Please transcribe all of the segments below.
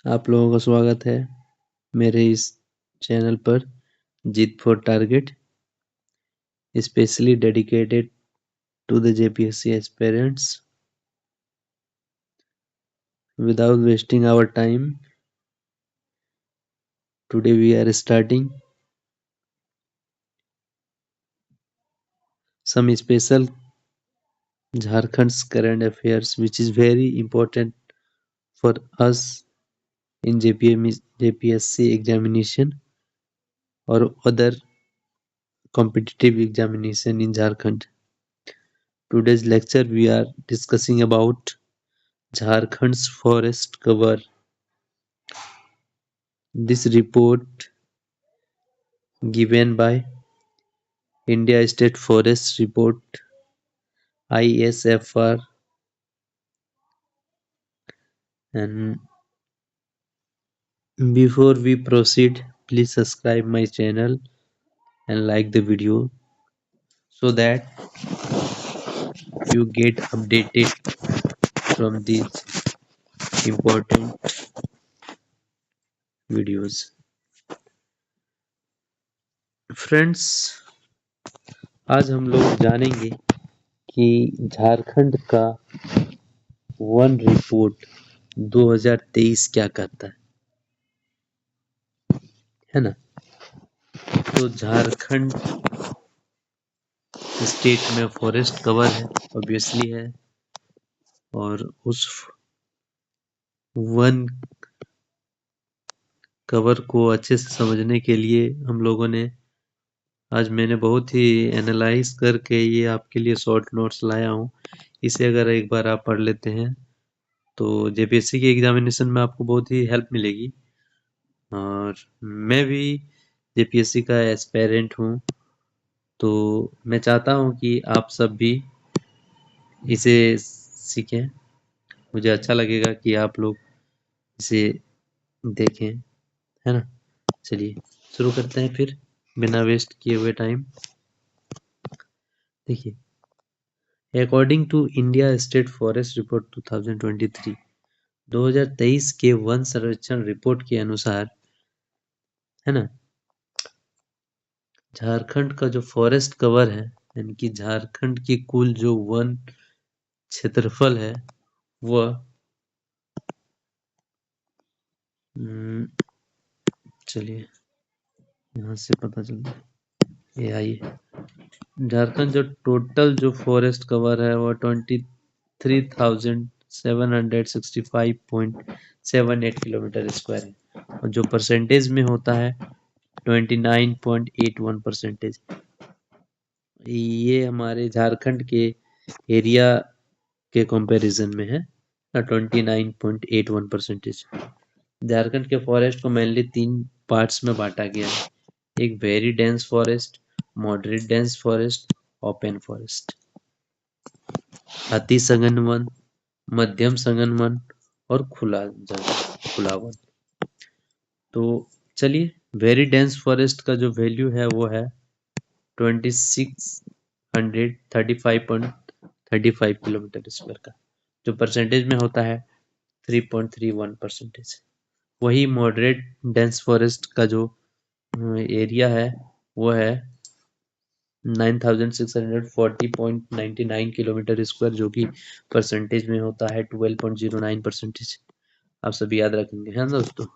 आप लोगों का स्वागत है मेरे इस चैनल पर Jeet for target, specially dedicated to the JPSC aspirants. Without wasting our time, today we are starting some special Jharkhand's current affairs, which is very important for us in JPSC examination or other competitive examination in Jharkhand. Today's lecture we are discussing about Jharkhand's forest cover. This report given by India State Forest Report ISFR, and before we proceed, please subscribe my channel and like the video so that you get updated from these important videos. Friends, आज हम लोग जानेंगे कि झारखंड का one report 2023 क्या कहता है ना। तो झारखंड स्टेट में फॉरेस्ट कवर है, ऑब्वियसली है, और उस वन कवर को अच्छे से समझने के लिए हम लोगों ने आज मैंने बहुत ही एनालाइज करके ये आपके लिए शॉर्ट नोट्स लाया हूँ। इसे अगर एक बार आप पढ़ लेते हैं तो JPSC के एग्जामिनेशन में आपको बहुत ही हेल्प मिलेगी। और मैं भी JPSC का एस्पायरेंट हूँ, तो मैं चाहता हूँ कि आप सब भी इसे सीखें। मुझे अच्छा लगेगा कि आप लोग इसे देखें, है ना। चलिए शुरू करते हैं फिर बिना वेस्ट किए हुए टाइम। देखिए, according to India state forest report 2023, 2023 के वन सर्वेक्षण रिपोर्ट के अनुसार, है ना, झारखंड का जो फॉरेस्ट कवर है, यानी कि झारखंड की कुल जो वन क्षेत्रफल है वह चलिए यहाँ से पता चलता है, ये आइए। झारखंड जो टोटल जो फॉरेस्ट कवर है वो 23,765.78 किलोमीटर स्क्वायर है, और जो परसेंटेज में होता है 29.81%। ये हमारे झारखंड के एरिया के कंपैरिजन में है 29.81%। झारखंड के फॉरेस्ट को मेनली 3 पार्ट्स में बांटा गया है, एक very dense forest, moderate dense forest, open forest. अति सघन वन, मध्यम सघन वन और खुला वन। तो चलिए, वेरी डेंस फॉरेस्ट का जो वैल्यू है वो है 2635.35 किलोमीटर स्क्वायर का, जो परसेंटेज में होता है 3.31%। वही मॉडरेट डेंस फॉरेस्ट का जो एरिया है वो है 9640.99 किलोमीटर स्क्वायर, जो कि परसेंटेज में होता है 12.09%। आप सभी याद रखेंगे, है ना दोस्तों।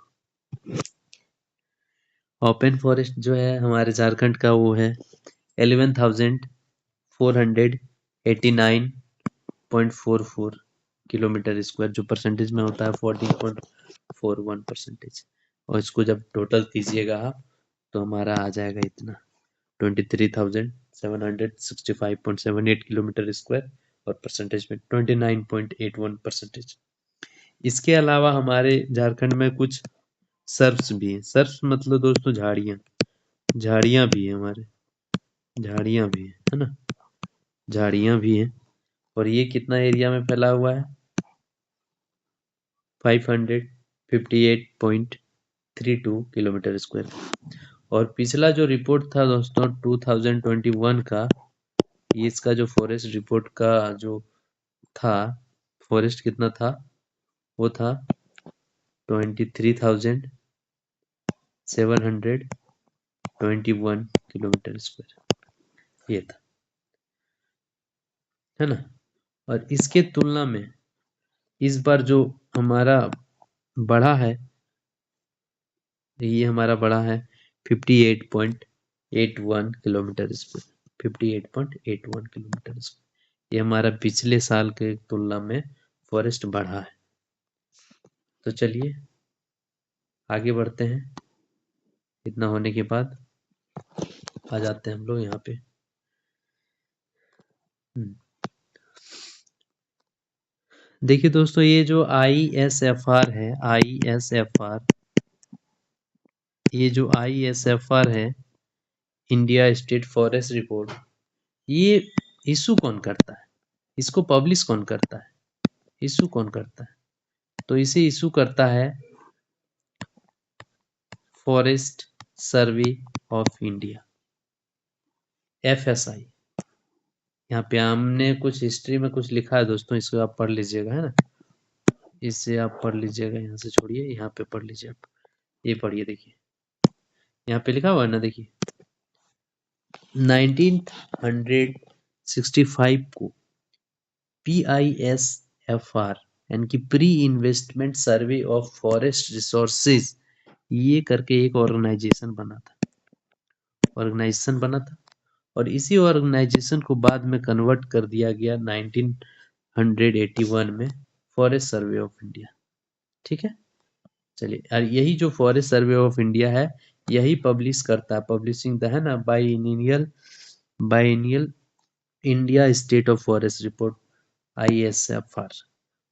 ओपन फॉरेस्ट जो है हमारे झारखंड का वो है 11,489.44 किलोमीटर स्क्वायर, जो परसेंटेज में होता है 14.41%। और इसको जब टोटल कीजिएगा आप तो हमारा आ जाएगा इतना 23,765.78 किलोमीटर स्क्वायर, और परसेंटेज में 29.81%। इसके अलावा हमारे झारखंड में कुछ सर्फ्स भी हैं। सर्फ्स मतलब दोस्तों झाड़ियाँ भी हैं हमारे, झाड़ियाँ भी हैं, है ना, झाड़ियाँ भी हैं। और ये कितना एरिया में फैला हुआ है 558.32 किलोमीटर स्क्वायर। और पिछला जो रिपोर्ट था दोस्तों 2021 का, इसका जो फॉरेस्ट रिपोर्ट का जो था, फॉरेस्ट कितना था, वो था 23,721 किलोमीटर स्क्वायर, ये था, है ना। और इसके तुलना में इस बार जो हमारा बढ़ा है, ये हमारा बढ़ा है 58.81 किलोमीटर स्क्वायर, 58.81 किलोमीटर स्क्वायर। ये हमारा पिछले साल के तुलना में फॉरेस्ट बढ़ा है। तो चलिए आगे बढ़ते हैं। इतना होने के बाद आ जाते हैं हम लोग यहाँ पे। देखिए दोस्तों, ये जो ISFR है, ISFR, ये जो ISFR है, इंडिया स्टेट फॉरेस्ट रिपोर्ट, ये इशू कौन करता है, इसको पब्लिश कौन करता है, इशू कौन करता है? तो इसे इशू करता है forest survey of India, FSI। यहाँ पे हमने कुछ हिस्ट्री में कुछ लिखा है दोस्तों, इसको आप पढ़ लीजिएगा, है ना। इससे आप पढ़ लीजिएगा, यहाँ से छोड़िए, यहाँ पे पढ़ लीजिए आप। ये पढ़िए, देखिए यहाँ पे लिखा हुआ है ना, देखिए 1965 को PISFR यानी कि pre investment survey of forest resources, ये करके एक ऑर्गेनाइजेशन बना था, और इसी ऑर्गेनाइजेशन को बाद में कन्वर्ट कर दिया गया 1981 में फॉरेस्ट सर्वे ऑफ इंडिया। ठीक है, चलिए। और यही जो फॉरेस्ट सर्वे ऑफ इंडिया है, यही पब्लिश करता है, पब्लिशिंग द, है ना, biennial India state of forest report, ISFR।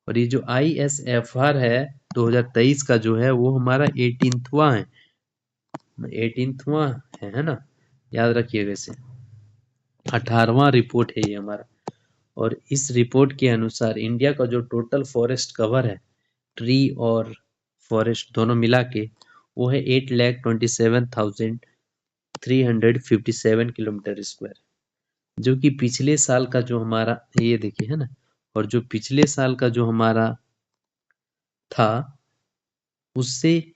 और ये जो ISFR है 2023 का जो है, वो हमारा 18वां है, 18वां है ना, याद रखिएगा इसे। 18वां रिपोर्ट है ये हमारा। और इस रिपोर्ट के अनुसार इंडिया का जो टोटल फॉरेस्ट कवर है, ट्री और फॉरेस्ट दोनों मिला के, वो है 8,27,357 किलोमीटर स्क्वायर, जो कि पिछले साल का जो हमारा, ये देखिए, है ना, और जो पिछले साल का जो हमारा था, उससे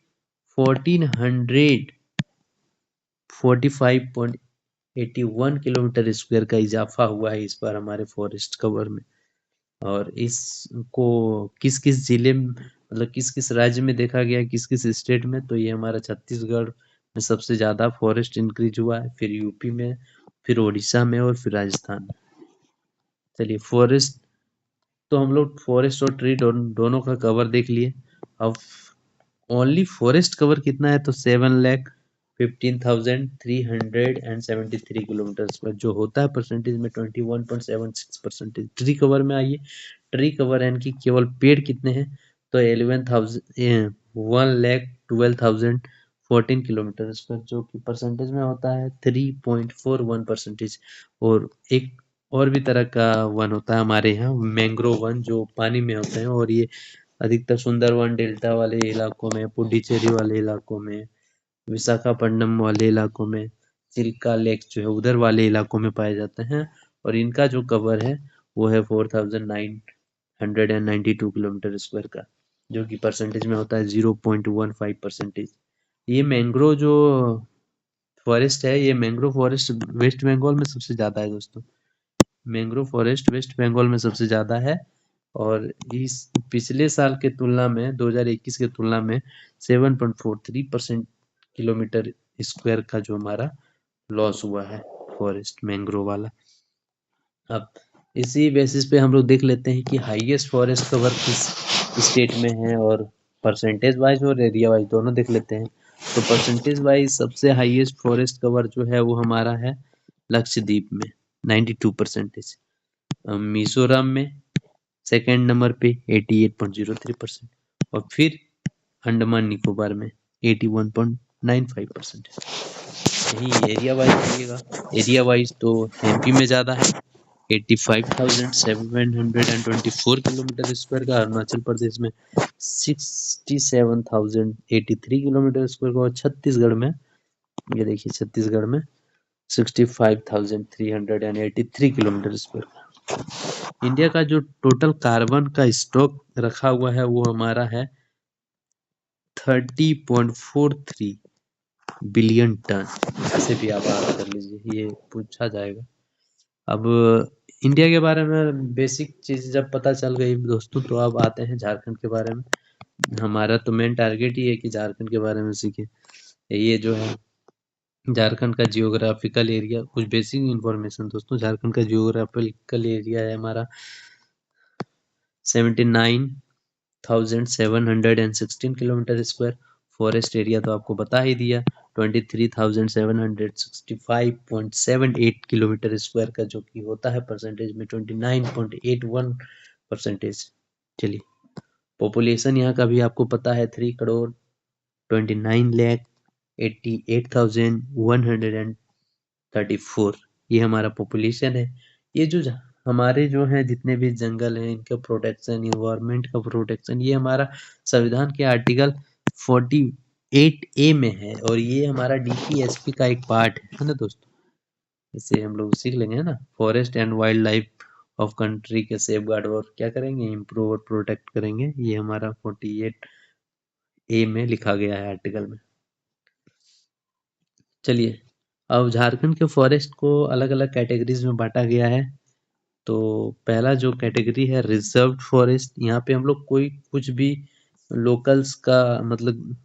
1445.81 किलोमीटर स्क्वायर का इजाफा हुआ है इस बार हमारे फॉरेस्ट कवर में। और इसको किस किस जिले में, मतलब किस किस राज्य में देखा गया, किस किस स्टेट में, तो ये हमारा छत्तीसगढ़ में सबसे ज़्यादा फॉरेस्ट इंक्रीज हुआ है, फिर यूपी में, फिर उड़ीसा में, और फिर राजस्थान में। चलिए, फॉरेस्ट, तो हम लोग फॉरेस्ट और ट्री दोनों का कवर देख लिए। अब ओनली फॉरेस्ट कवर कितना है, तो 7,15,373 किलोमीटर स्क्वायर, जो होता है परसेंटेज में 21.76%। ट्री कवर में आइए, ट्री कवर यानी कि केवल पेड़ कितने हैं, तो 1,12,14 किलोमीटर स्क्वायर, जो कि परसेंटेज में होता है 3.41%। और एक और भी तरह का वन होता है हमारे यहाँ, मैंग्रोव वन, जो पानी में होते हैं, और ये अधिकतर सुंदरवन डेल्टा वाले इलाकों में, पुडुचेरी वाले इलाकों में, विशाखापट्टनम वाले इलाकों में, चिल्का लेक जो है उधर वाले इलाकों में पाए जाते हैं। और इनका जो कवर है वो है 4,992 किलोमीटर स्क्वायर का, जो कि परसेंटेज में होता है 0.15%। ये मैंग्रोव जो फॉरेस्ट है, ये मैंग्रोव फॉरेस्ट वेस्ट बंगाल में सबसे ज़्यादा है दोस्तों, मैंग्रोव फॉरेस्ट वेस्ट बंगाल में सबसे ज़्यादा है। और इस पिछले साल के तुलना में, 2021 के तुलना में 7.43% किलोमीटर स्क्वायर का जो हमारा लॉस हुआ है फॉरेस्ट मैंग्रोव वाला। अब इसी बेसिस पे हम लोग देख लेते हैं कि हाईएस्ट फॉरेस्ट कवर किस स्टेट में है, और परसेंटेज वाइज और एरिया वाइज दोनों देख लेते हैं। तो परसेंटेज वाइज सबसे हाईएस्ट फॉरेस्ट कवर जो है वो हमारा है लक्षद्वीप में, 92%। मिजोरम में सेकेंड नंबर पे 88.03%, और फिर अंडमान निकोबार में 81.95%। यही एरिया वाइज देखिएगा, एरिया वाइज तो एमपी में ज़्यादा है, 85,724 किलोमीटर स्क्वायर का, अरुणाचल प्रदेश में 67,083 किलोमीटर स्क्वायर का, और छत्तीसगढ़ में, ये देखिए छत्तीसगढ़ में 65,383 किलोमीटर स्क्वायर का। इंडिया का जो टोटल कार्बन का स्टॉक रखा हुआ है वो हमारा है 30.43 बिलियन टन, ऐसे भी आप बात कर लीजिए, ये पूछा जाएगा। अब इंडिया के बारे में बेसिक चीज जब पता चल गई दोस्तों, तो अब आते हैं झारखंड के बारे में। हमारा तो मेन टारगेट ही है कि झारखंड के बारे में सीखें। ये जो है झारखंड का जियोग्राफिकल एरिया, कुछ बेसिक इंफॉर्मेशन दोस्तों। झारखंड का जियोग्राफिकल एरिया है हमारा 79,716 किलोमीटर स्क्वायर। फॉरेस्ट एरिया तो आपको बता ही दिया 23,765.78 किलोमीटर स्क्वायर का, जो कि होता है परसेंटेज में 29.81%। चलिए, पॉपुलेशन यहाँ का भी आपको पता है 3,29,88,134, ये हमारा पॉपुलेशन है। ये जो हमारे जो हैं जितने भी जंगल हैं, इनका प्रोटेक्शन, इन्वायरमेंट का प्रोटेक्शन, ये हमारा संविधान के आर्टिकल 48A में है, और ये हमारा DPSP का एक पार्ट है ना दोस्तों। इसे हम लोग सीख लेंगे, है ना। Forest and wild life of country के सेफ गार्ड और क्या करेंगे, इम्प्रूव और प्रोटेक्ट करेंगे, ये हमारा 48A में लिखा गया है आर्टिकल में। चलिए, अब झारखंड के फॉरेस्ट को अलग अलग कैटेगरीज में बांटा गया है। तो पहला जो कैटेगरी है रिजर्व्ड फॉरेस्ट, यहाँ पे हम लोग कोई कुछ भी लोकल्स का मतलब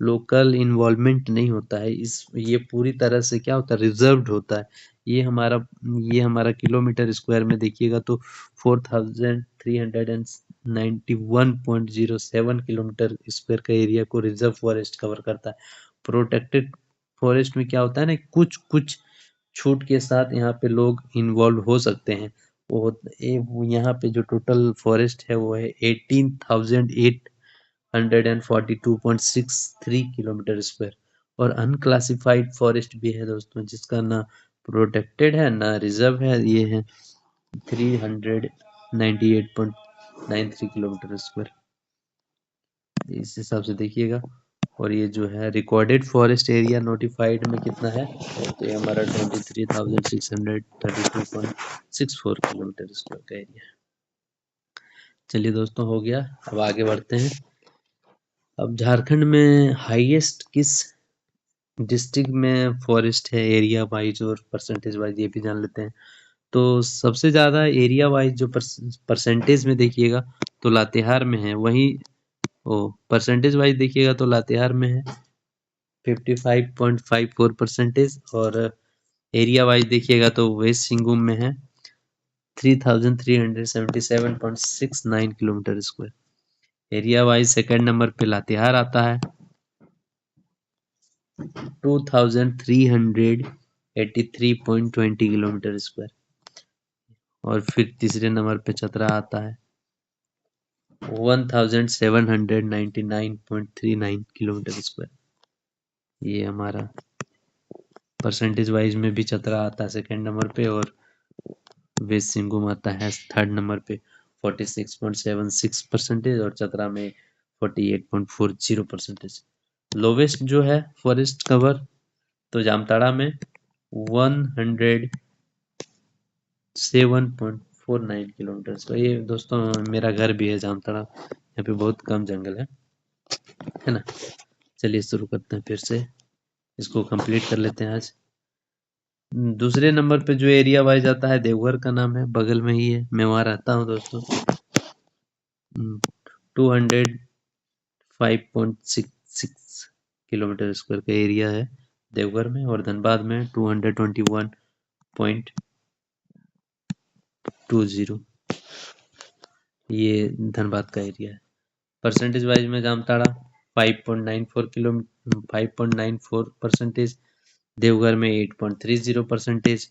लोकल इन्वॉल्वमेंट नहीं होता है। इस ये पूरी तरह से क्या होता है, रिजर्व्ड होता है। ये हमारा किलोमीटर स्क्वायर में देखिएगा तो 4,391.07 किलोमीटर स्क्वायर का एरिया को रिजर्व फॉरेस्ट कवर करता है। प्रोटेक्टेड फॉरेस्ट में क्या होता है ना, कुछ कुछ छूट के साथ यहाँ पे लोग इन्वॉल्व हो सकते हैं। वो यहाँ पे जो टोटल फॉरेस्ट है वो है 18,842.63 किलोमीटर स्क्वायर। और अनक्लासिफाइड फॉरेस्ट भी है दोस्तों, जिसका ना प्रोटेक्टेड है ना रिजर्व है, ये है 398.93 किलोमीटर स्क्वायर, इस हिसाब से देखिएगा। और ये जो है रिकॉर्डेड फॉरेस्ट एरिया नोटिफाइड में कितना है, तो ये हमारा 23,632.64 किलोमीटर स्क्वायर का एरिया है। चलिए दोस्तों, हो गया। अब आगे बढ़ते हैं। अब झारखंड में हाईएस्ट किस डिस्ट्रिक्ट में फॉरेस्ट है, एरिया वाइज और परसेंटेज वाइज, ये भी जान लेते हैं। तो सबसे ज़्यादा एरिया वाइज जो परसेंटेज में देखिएगा तो लातेहार में है। वहीं परसेंटेज वाइज देखिएगा तो लातेहार में है 55.54%। और एरिया वाइज देखिएगा तो वेस्ट सिंहभूम में है 3,377.69 kilometre square. Area wise second number पे लातेहार आता है 2,383.20 किलोमीटर स्क्वायर। और फिर तीसरे नंबर पे चतरा आता है 1,799.39 किलोमीटर स्क्वायर। ये हमारा परसेंटेज वाइज में भी चतरा आता है सेकेंड नंबर पे, और वेस्ट सिंहभूम आता है थर्ड नंबर पे 46.76% और चतरा में 48.40%। लोवेस्ट जो है फॉरेस्ट कवर तो जामताड़ा में 107.49 किलोमीटर। तो ये दोस्तों मेरा घर भी है जामताड़ा, यहाँ पे बहुत कम जंगल है ना। चलिए शुरू करते हैं फिर से, इसको कंप्लीट कर लेते हैं आज। दूसरे नंबर पे जो एरिया वाइज आता है देवघर का नाम है, बगल में ही है, मैं वहाँ रहता हूँ दोस्तों। 205.66 किलोमीटर स्क्वायर का एरिया है देवघर में। और धनबाद में 221.20, ये धनबाद का एरिया है। परसेंटेज वाइज में जामताड़ा 5.94%, देवघर में 8.30%,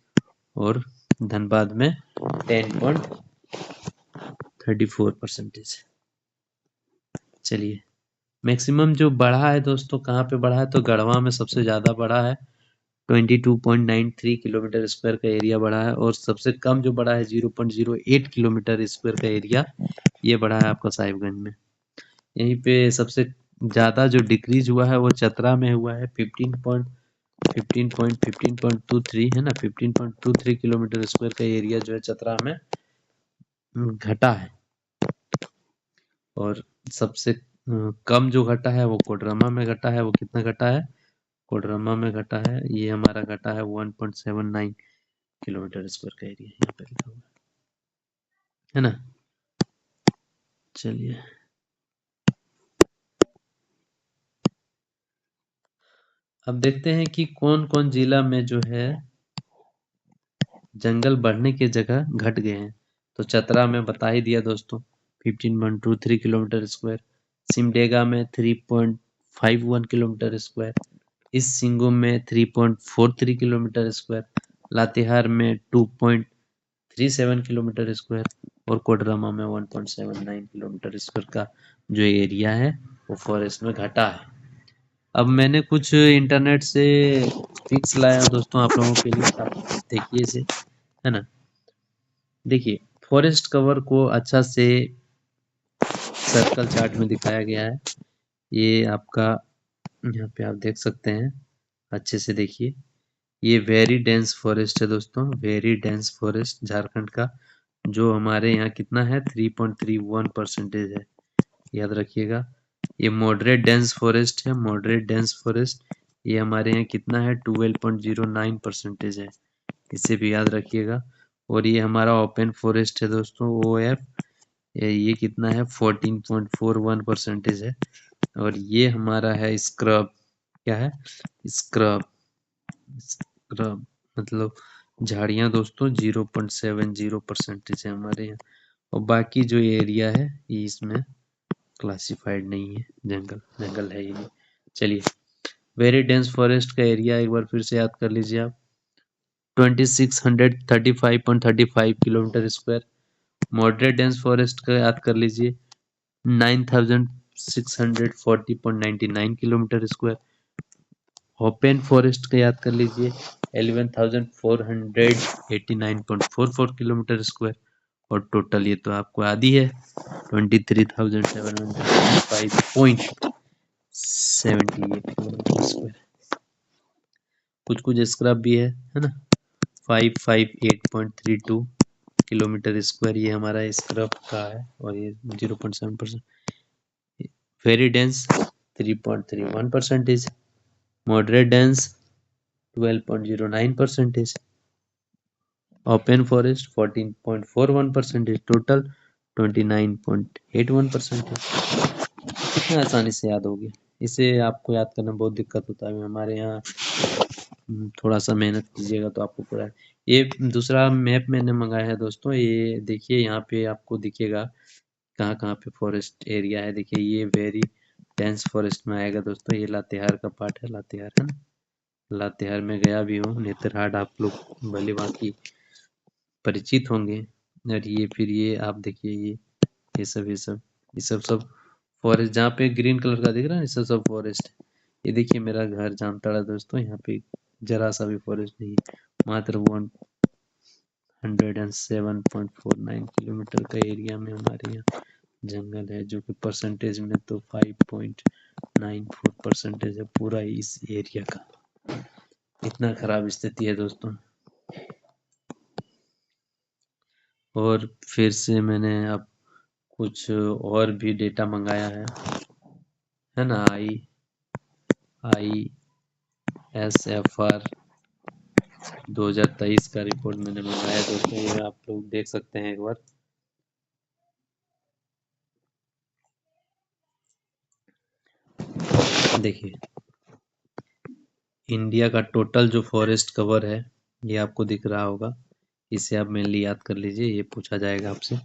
और धनबाद में 10.34%। चलिए, मैक्सिमम जो बढ़ा है दोस्तों, कहाँ पे बढ़ा है, तो गढ़वा में सबसे ज़्यादा बढ़ा है 22.93 किलोमीटर स्क्वायर का एरिया बढ़ा है। और सबसे कम जो बढ़ा है 0.08 किलोमीटर स्क्वायर का एरिया, ये बढ़ा है आपका साहिबगंज में। यहीं पे सबसे ज़्यादा जो डिक्रीज हुआ है वो चतरा में हुआ है 15.23 है ना, 15.23 किलोमीटर स्क्वायर का एरिया जो है चतरा में घटा है। और सबसे कम जो घटा है वो कोडरमा में घटा है। वो कितना घटा है? कोडरमा में घटा है, ये हमारा घटा है 1.79 किलोमीटर स्क्वायर का एरिया यहाँ पे लिखा हुआ है ना। चलिए अब देखते हैं कि कौन कौन जिला में जो है जंगल बढ़ने की जगह घट गए हैं। तो चतरा में बता ही दिया दोस्तों, 15.23 किलोमीटर स्क्वायर। सिमडेगा में 3.51 किलोमीटर स्क्वायर। ईस्ट सिंहभूम में 3.43 किलोमीटर स्क्वायर। लातेहार में 2.37 किलोमीटर स्क्वायर और कोडरमा में 1.79 किलोमीटर स्क्वायर का जो एरिया है वो फॉरेस्ट में घटा है। अब मैंने कुछ इंटरनेट से पिक्स लाया दोस्तों आप लोगों के लिए, आप देखिए इसे, है ना। देखिए फॉरेस्ट कवर को अच्छा से सर्कल चार्ट में दिखाया गया है। ये आपका यहाँ पे आप देख सकते हैं, अच्छे से देखिए। ये वेरी डेंस फॉरेस्ट है दोस्तों, वेरी डेंस फॉरेस्ट झारखंड का, जो हमारे यहाँ कितना है 3.31% है, याद रखिएगा। ये मॉडरेट डेंस फॉरेस्ट है, मॉडरेट डेंस फॉरेस्ट, ये हमारे यहाँ कितना है 12.09% है, इसे भी याद रखिएगा। और ये हमारा ओपन फॉरेस्ट है दोस्तों, OF, ये कितना है 14.41% है। और ये हमारा है स्क्रब, क्या है स्क्रब, स्क्रब मतलब झाड़ियाँ दोस्तों 0.70% है हमारे यहाँ। और बाकी जो एरिया है ये इसमें क्लासिफाइड नहीं है, जंगल जंगल है ही नहीं। चलिए वेरी डेंस फॉरेस्ट का एरिया एक बार फिर से याद कर लीजिए आप, 2635.35 kilometre square. Moderate dense forest का याद कर लीजिए 9640.99 किलोमीटर स्क्वायर। ओपन फॉरेस्ट का याद कर लीजिए 11,489.44 किलोमीटर स्क्वायर। और टोटल ये तो आपको आदि है 23,705.78 किलोमीटर स्क्वायर। कुछ कुछ स्क्रब भी है ना, 558.32 किलोमीटर स्क्वायर ये हमारा स्क्रब का है। और ये 0.7%। Very dense 3.31%, moderate dense 12.09%, open forest 14.41%, total 29.81%। कितना आसानी से याद हो गया। इसे आपको याद करना बहुत दिक्कत होता है, हमारे यहाँ थोड़ा सा मेहनत कीजिएगा तो आपको पूरा। ये दूसरा मैप मैंने मंगाया है दोस्तों, ये देखिए यहाँ पे आपको दिखेगा कहाँ कहाँ पे फॉरेस्ट एरिया है। देखिए ये वेरी डेंस फॉरेस्ट में आएगा दोस्तों, ये लातेहार का पार्ट है, लातेहार है ना, लातेहार में गया भी हूँ, नेतरहाट आप लोग भली भांति परिचित होंगे। और ये फिर ये आप देखिए ये सब फॉरेस्ट जहाँ पे ग्रीन कलर का दिख रहा है, ये सब सब फॉरेस्ट है। ये देखिए मेरा घर जामताड़ा दोस्तों, यहाँ पे जरा सा भी फॉरेस्ट नहीं है, मात्र 107.49 किलोमीटर का एरिया में हमारे यहाँ जंगल है, जो कि परसेंटेज में तो 5.94% है पूरा इस एरिया का। इतना खराब स्थिति है दोस्तों। और फिर से मैंने अब कुछ और भी डेटा मंगाया है ना, ISFR 2023 का रिपोर्ट मैंने मंगाया दोस्तों, ये आप लोग देख सकते हैं एक बार। देखिए इंडिया का टोटल जो फॉरेस्ट कवर है ये आपको दिख रहा होगा, इसे आप मेनली याद कर लीजिए, ये पूछा जाएगा आपसे।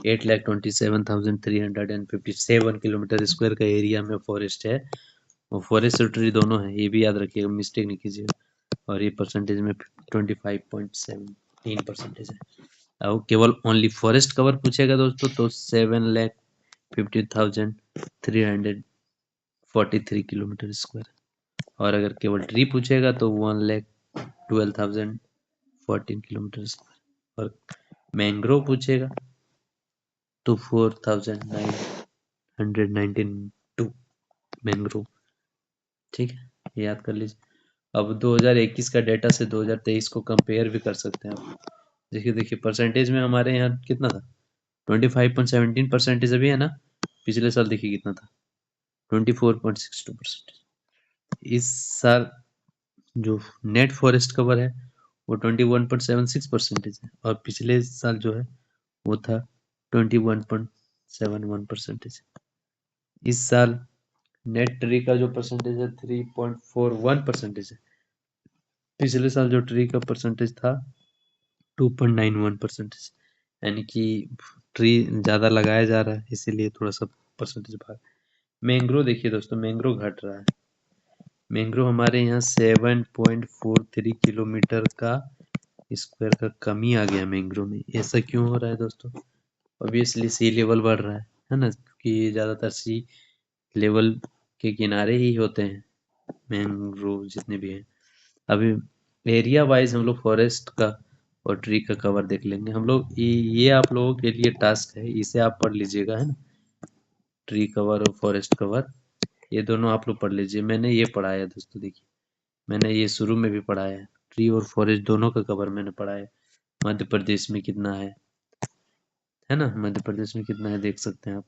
8,27,357 किलोमीटर स्क्वायर का एरिया में फॉरेस्ट है, और फॉरेस्ट और ट्री दोनों है, ये भी याद रखिएगा, मिस्टेक नहीं कीजिएगा। और ये परसेंटेज में 25.17% है। अब केवल ओनली फॉरेस्ट कवर पूछेगा दोस्तों तो 7,50,343 किलोमीटर स्क्वायर। और अगर केवल ट्री पूछेगा तो 1,12,014 किलोमीटर स्क्वायर। और मैंग्रोव पूछेगा तो 4,992 मैंग्रोव। ठीक है, याद कर लीजिए। अब 2021 का डेटा से 2023 को कंपेयर भी कर सकते हैं आप। देखिए परसेंटेज में हमारे यहाँ कितना था, 25.17% अभी है ना। पिछले साल देखिए कितना था 24.62%। इस साल जो नेट फॉरेस्ट कवर है वो 21.76% है, और पिछले साल जो है वो था 21.71%। इस साल नेट ट्री का जो परसेंटेज है 3.41% है। पिछले साल जो ट्री का परसेंटेज था 2.91%, यानी कि ट्री ज़्यादा लगाया जा रहा है, इसीलिए थोड़ा सा परसेंटेज भाग। मैंग्रोव देखिए दोस्तों, मैंग्रोव घट रहा है। मैंग्रोव हमारे यहाँ 7.43 किलोमीटर का स्क्वायर का कमी आ गया मैंग्रोव में। ऐसा क्यों हो रहा है दोस्तों? ऑब्वियसली सी लेवल बढ़ रहा है ना, क्योंकि ज़्यादातर सी लेवल के किनारे ही होते हैं मैंग्रोव जितने भी हैं। अभी एरिया वाइज हम लोग फॉरेस्ट का और ट्री का कवर देख लेंगे हम लोग। ये आप लोगों के लिए टास्क है, इसे आप पढ़ लीजिएगा, है ना। ट्री कवर और फॉरेस्ट कवर ये दोनों आप लोग पढ़ लीजिए। मैंने ये पढ़ाया है दोस्तों, देखिए मैंने ये शुरू में भी पढ़ाया है। ट्री और फॉरेस्ट दोनों का कवर मैंने पढ़ाया है। मध्य प्रदेश में कितना है ना, मध्य प्रदेश में कितना है देख सकते हैं आप।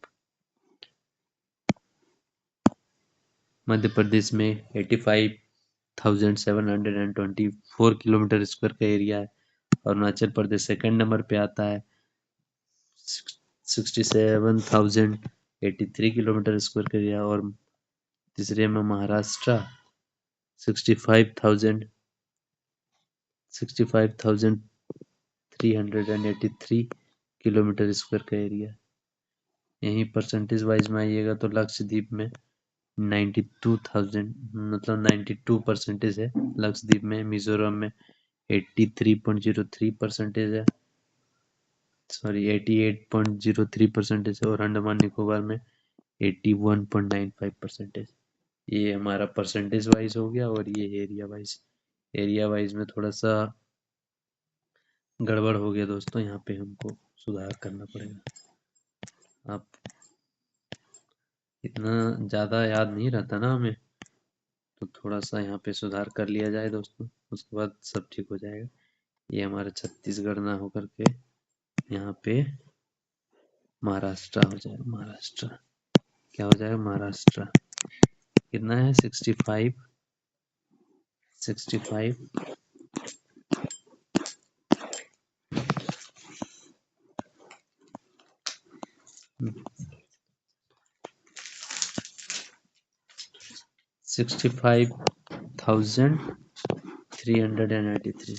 मध्य प्रदेश में 85,724 किलोमीटर स्क्वायर का एरिया है। अरुणाचल प्रदेश सेकंड नंबर पे आता है, 67,083 किलोमीटर स्क्वायर का एरिया। और तीसरे में महाराष्ट्र 65,383 किलोमीटर स्क्वायर का एरिया। यहीं परसेंटेज वाइज में आइएगा तो लक्षद्वीप में 92,000 मतलब 92% है लक्षद्वीप में। मिजोरम में 83.03% है, सॉरी 88.03% है। और अंडमान निकोबार में 81.95% है। ये हमारा परसेंटेज वाइज हो गया। और ये एरिया वाइज में थोड़ा सा गड़बड़ हो गया दोस्तों, यहाँ पे हमको सुधार करना पड़ेगा। आप इतना ज़्यादा याद नहीं रहता ना हमें, तो थोड़ा सा यहाँ पे सुधार कर लिया जाए दोस्तों, उसके बाद सब ठीक हो जाएगा। ये हमारा छत्तीसगढ़ ना होकर के यहाँ पे महाराष्ट्र हो जाएगा। महाराष्ट्र क्या हो जाएगा? महाराष्ट्र। कितना है? 65 65,383।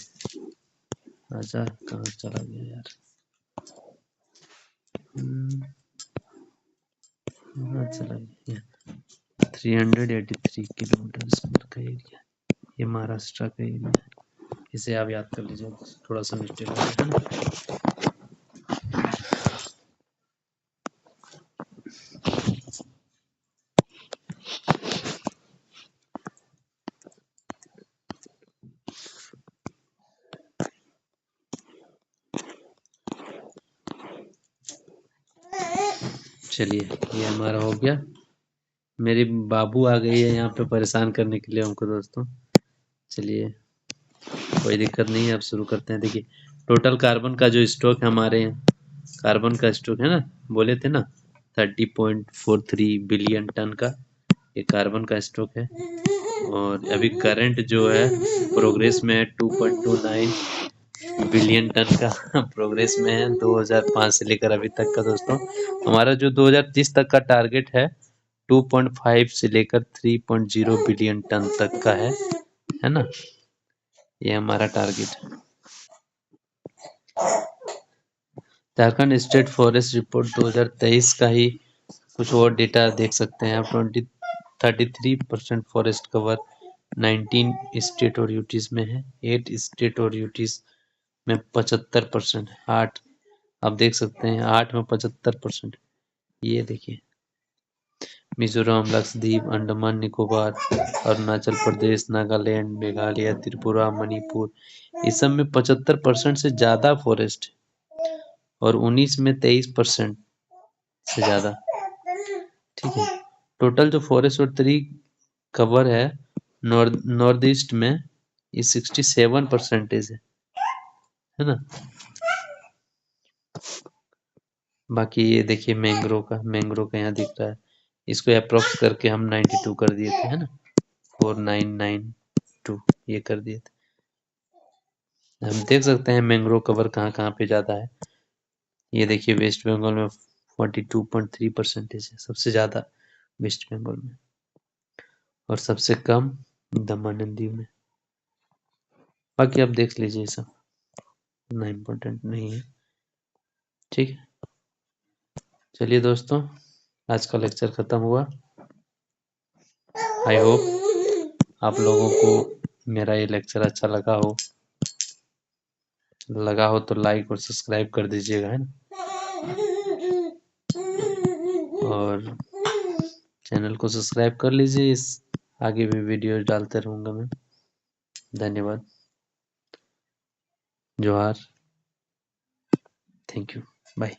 अच्छा कहाँ चला गया यार? चला गया। 383 किलोमीटर स्क्वायर का एरिया, ये महाराष्ट्र का एरिया है। इसे आप याद कर लीजिए, थोड़ा सा मिस्टेक हो गया है ना। चलिए ये हमारा हो गया। मेरी बाबू आ गई है यहाँ पे परेशान करने के लिए हमको दोस्तों। चलिए कोई दिक्कत नहीं है, अब शुरू करते हैं। देखिए टोटल कार्बन का जो स्टॉक है हमारे यहाँ, कार्बन का स्टॉक है ना, बोले थे ना 30.43 बिलियन टन का ये कार्बन का स्टॉक है। और अभी करंट जो है प्रोग्रेस में है 2.29 बिलियन टन का प्रोग्रेस में है 2005 से लेकर अभी तक का दोस्तों। हमारा जो 2030 तक का टारगेट है 2.5 से लेकर 3.0 बिलियन टन तक का है ना। ये हमारा टारगेट है। झारखंड स्टेट फॉरेस्ट रिपोर्ट 2023 का ही कुछ और डेटा देख सकते हैं आप। 33% फॉरेस्ट कवर 19 स्टेट और यूटीज में है। 8 स्टेट और यूटीज में 75%। 8 आप देख सकते हैं, 8 में 75%। ये देखिए मिजोरम, लक्षद्वीप, अंडमान निकोबार, अरुणाचल प्रदेश, नागालैंड, मेघालय, त्रिपुरा, मणिपुर, इस सब में 75% से ज्यादा फॉरेस्ट है। और 19 में 23% से ज्यादा। ठीक है, टोटल जो फॉरेस्ट और ट्री कवर है नॉर्थ ईस्ट में ये 67% है ना। बाकी ये देखिए मैंग्रोव का यहाँ दिख रहा है, इसको अप्रोक्स करके हम 92 कर दिए थे, है ना, 4992 ये कर दिए थे। हम देख सकते हैं मैंग्रोव कवर कहाँ कहाँ पे ज़्यादा है। ये देखिए वेस्ट बंगाल में 42.3% है, सबसे ज़्यादा वेस्ट बंगाल में, और सबसे कम दमन दीव में। बाकी आप देख लीजिए, सब इतना इम्पोर्टेंट नहीं है। ठीक है, चलिए दोस्तों, आज का लेक्चर खत्म हुआ। आई होप आप लोगों को मेरा ये लेक्चर अच्छा लगा हो तो लाइक और सब्सक्राइब कर दीजिएगा, है ना, और चैनल को सब्सक्राइब कर लीजिए। इस आगे भी वीडियो डालते रहूँगा मैं। धन्यवाद, जोहार, थैंक यू, बाय।